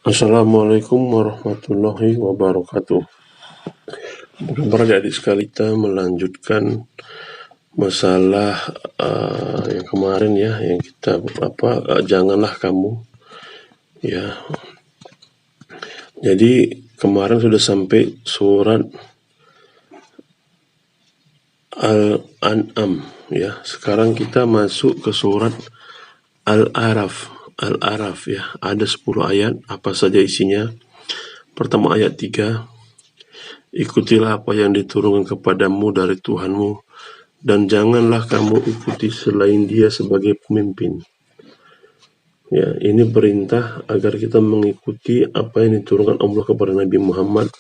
Assalamualaikum warahmatullahi wabarakatuh. Para adik sekali, kita melanjutkan masalah yang kemarin ya, yang kita janganlah kamu ya. Jadi kemarin sudah sampai surat Al-An'am ya. Sekarang kita masuk ke surat Al-A'raf. Al-A'raf ya. Ada 10 ayat, apa saja isinya? Pertama ayat 3. Ikutilah apa yang diturunkan kepadamu dari Tuhanmu, dan janganlah kamu ikuti selain Dia sebagai pemimpin. Ya, ini perintah agar kita mengikuti apa yang diturunkan Allah kepada Nabi Muhammad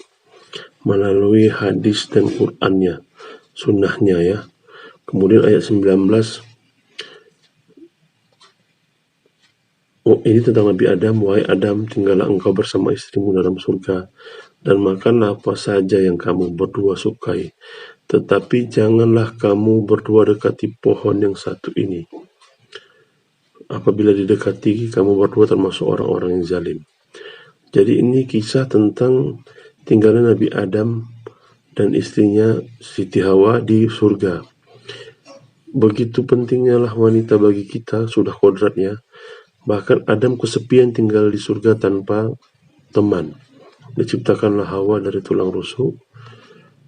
melalui hadis dan Qur'annya, sunnahnya ya. Kemudian ayat 19. Oh, ini tentang Nabi Adam. Wahai Adam, tinggallah engkau bersama istrimu dalam surga, dan makanlah apa saja yang kamu berdua sukai. Tetapi janganlah kamu berdua dekati pohon yang satu ini. Apabila didekati, kamu berdua termasuk orang-orang yang zalim. Jadi ini kisah tentang tinggalnya Nabi Adam dan istrinya Siti Hawa di surga. Begitu pentingnya lah wanita bagi kita, sudah kodratnya. Bahkan Adam kesepian tinggal di surga tanpa teman. Diciptakanlah Hawa dari tulang rusuk.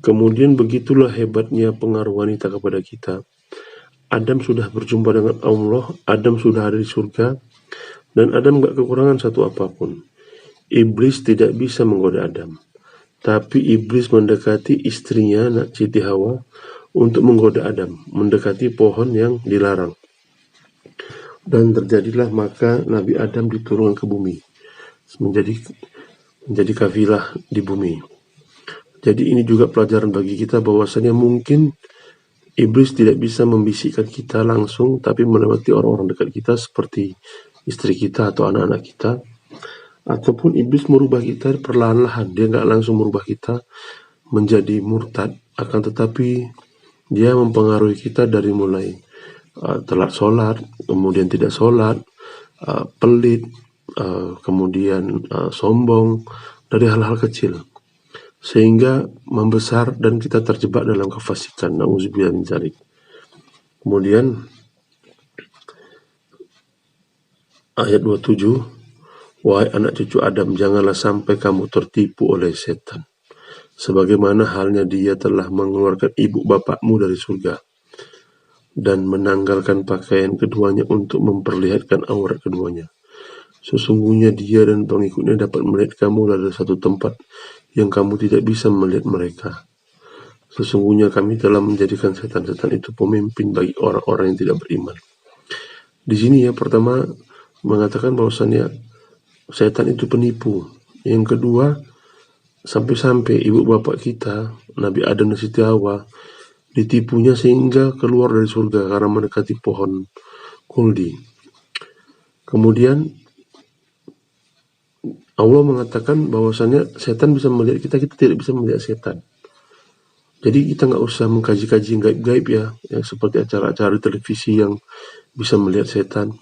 Kemudian begitulah hebatnya pengaruh wanita kepada kita. Adam sudah berjumpa dengan Allah, Adam sudah ada di surga, dan Adam gak kekurangan satu apapun. Iblis tidak bisa menggoda Adam, tapi iblis mendekati istrinya Siti Hawa untuk menggoda Adam, mendekati pohon yang dilarang. Dan terjadilah maka Nabi Adam diturunkan ke bumi, menjadi kafilah di bumi. Jadi ini juga pelajaran bagi kita bahwasanya mungkin iblis tidak bisa membisikkan kita langsung, tapi melewati orang-orang dekat kita seperti istri kita atau anak-anak kita. Ataupun iblis merubah kita perlahan-lahan. Dia nggak langsung merubah kita menjadi murtad, akan tetapi dia mempengaruhi kita dari mulai telat sholat, kemudian tidak sholat, pelit, kemudian sombong, dari hal-hal kecil, sehingga membesar dan kita terjebak dalam kefasikan. Nauzubillah min dzalik. Kemudian ayat 27, wahai anak cucu Adam, janganlah sampai kamu tertipu oleh setan, sebagaimana halnya dia telah mengeluarkan ibu bapakmu dari surga dan menanggalkan pakaian keduanya untuk memperlihatkan aurat keduanya. Sesungguhnya dia dan pengikutnya dapat melihat kamu dari satu tempat yang kamu tidak bisa melihat mereka. Sesungguhnya kami telah menjadikan setan-setan itu pemimpin bagi orang-orang yang tidak beriman. Di sini ya, pertama mengatakan bahwasannya setan itu penipu. Yang kedua, sampai-sampai ibu bapak kita, Nabi Adam dan Siti Hawa, ditipunya sehingga keluar dari surga karena mendekati pohon kuldi. Kemudian Allah mengatakan bahwasannya setan bisa melihat kita, kita tidak bisa melihat setan. Jadi kita nggak usah mengkaji-kaji gaib-gaib ya, seperti acara-acara televisi yang bisa melihat setan.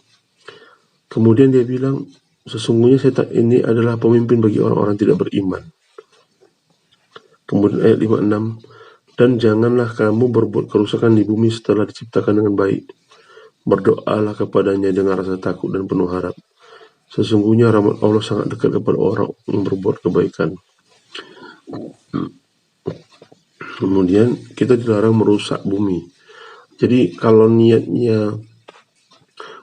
Kemudian dia bilang, sesungguhnya setan ini adalah pemimpin bagi orang-orang tidak beriman. Kemudian ayat 56, dan janganlah kamu berbuat kerusakan di bumi setelah diciptakan dengan baik. Berdoalah kepadanya dengan rasa takut dan penuh harap. Sesungguhnya rahmat Allah sangat dekat kepada orang yang berbuat kebaikan. Kemudian kita dilarang merusak bumi. Jadi kalau niatnya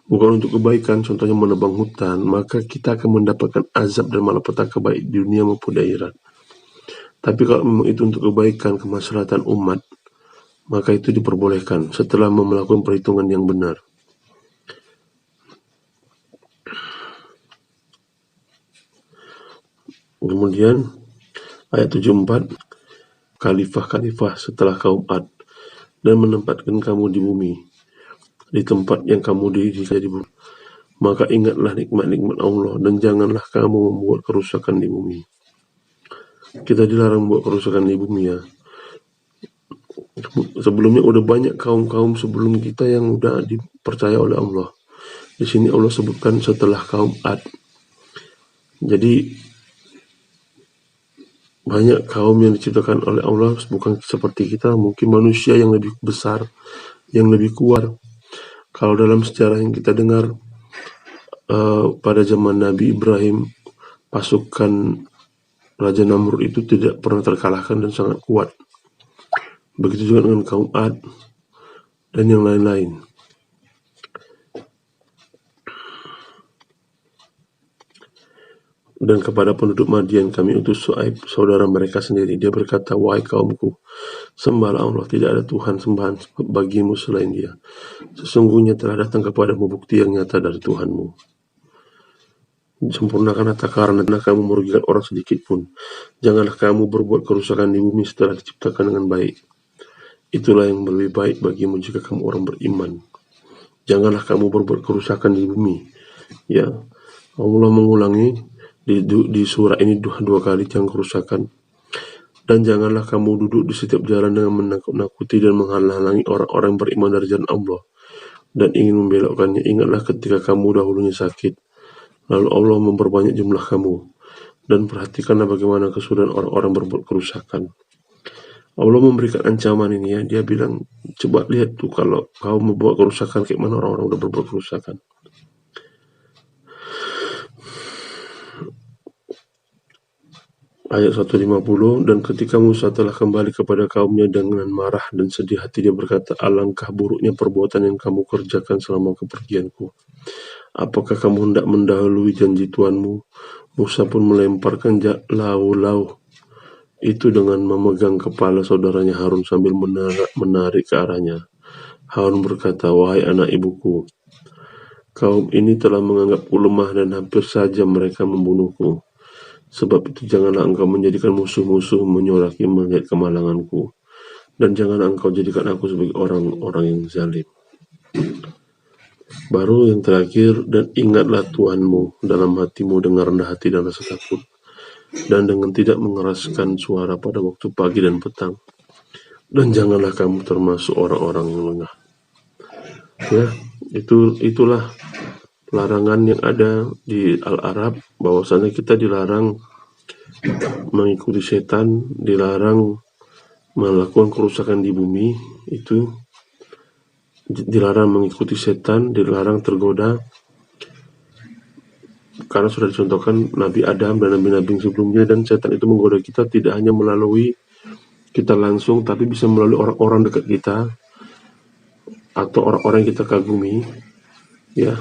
bukan untuk kebaikan, contohnya menebang hutan, maka kita akan mendapatkan azab dan malapetaka baik di dunia maupun di akhirat. Tapi kalau memang itu untuk kebaikan, kemaslahatan umat, maka itu diperbolehkan setelah melakukan perhitungan yang benar. Kemudian ayat 74, khalifah-khalifah setelah kaum Ad, dan menempatkan kamu di bumi, di tempat yang kamu didirikan di bumi. Maka ingatlah nikmat-nikmat Allah, dan janganlah kamu membuat kerusakan di bumi. Kita dilarang membuat kerusakan di bumi ya. Sebelumnya udah banyak kaum-kaum sebelum kita yang udah dipercaya oleh Allah. Di sini Allah sebutkan setelah kaum Ad. Jadi banyak kaum yang diciptakan oleh Allah bukan seperti kita, mungkin manusia yang lebih besar, yang lebih kuat. Kalau dalam sejarah yang kita dengar, pada zaman Nabi Ibrahim, pasukan Raja Namrud itu tidak pernah terkalahkan dan sangat kuat. Begitu juga dengan kaum Ad dan yang lain-lain. Dan kepada penduduk Madian kami utus Syuaib, saudara mereka sendiri. Dia berkata, wahai kaumku, sembahlah Allah, tidak ada Tuhan sembahan bagimu selain Dia. Sesungguhnya telah datang kepadamu bukti yang nyata dari Tuhanmu. Sempurnakanlah takaran dan kamu merugikan orang sedikit pun. Janganlah kamu berbuat kerusakan di bumi setelah diciptakan dengan baik. Itulah yang lebih baik bagimu jika kamu orang beriman. Janganlah kamu berbuat kerusakan di bumi. Ya, Allah mengulangi di surah ini dua kali, jangan kerusakan. Dan janganlah kamu duduk di setiap jalan dengan menakut-nakuti dan menghalang-halangi orang-orang beriman dari jalan Allah dan ingin membelokkannya. Ingatlah ketika kamu dahulunya sakit, lalu Allah memperbanyak jumlah kamu. Dan perhatikanlah bagaimana kesudahan orang-orang berbuat kerusakan. Allah memberikan ancaman ini ya. Dia bilang, coba lihat tuh kalau kau membuat kerusakan, kayak mana orang-orang udah berbuat kerusakan. Ayat 150, dan ketika Musa telah kembali kepada kaumnya dengan marah dan sedih hati, dia berkata, alangkah buruknya perbuatan yang kamu kerjakan selama kepergianku. Apakah kamu hendak mendahului janji Tuanmu? Musa pun melemparkan lau itu dengan memegang kepala saudaranya Harun sambil menarik ke arahnya. Harun berkata, wahai anak ibuku, kaum ini telah menganggapku lemah dan hampir saja mereka membunuhku. Sebab itu janganlah engkau menjadikan musuh-musuh menyoraki melihat kemalanganku. Dan janganlah engkau jadikan aku sebagai orang-orang yang zalim. Baru yang terakhir, dan ingatlah Tuhanmu dalam hatimu dengan rendah hati dan rasa takut. Dan dengan tidak mengeraskan suara pada waktu pagi dan petang. Dan janganlah kamu termasuk orang-orang yang lengah. Ya, itulah larangan yang ada di Al-Arab, bahwasanya kita dilarang mengikuti setan, dilarang melakukan kerusakan di bumi, itu dilarang mengikuti setan, dilarang tergoda, karena sudah dicontohkan Nabi Adam dan Nabi-Nabi sebelumnya. Dan setan itu menggoda kita tidak hanya melalui kita langsung, tapi bisa melalui orang-orang dekat kita atau orang-orang yang kita kagumi, ya.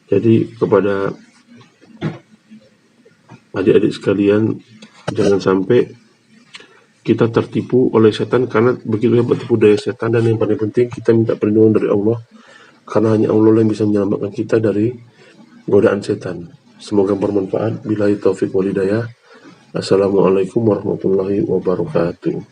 Jadi kepada adik-adik sekalian, jangan sampai kita tertipu oleh setan, karena begitu hebat tipu daya setan. Dan yang paling penting, kita minta perlindungan dari Allah, karena hanya Allah yang bisa menyelamatkan kita dari godaan setan. Semoga bermanfaat. Billahi taufiq wal hidayah. Assalamualaikum warahmatullahi wabarakatuh.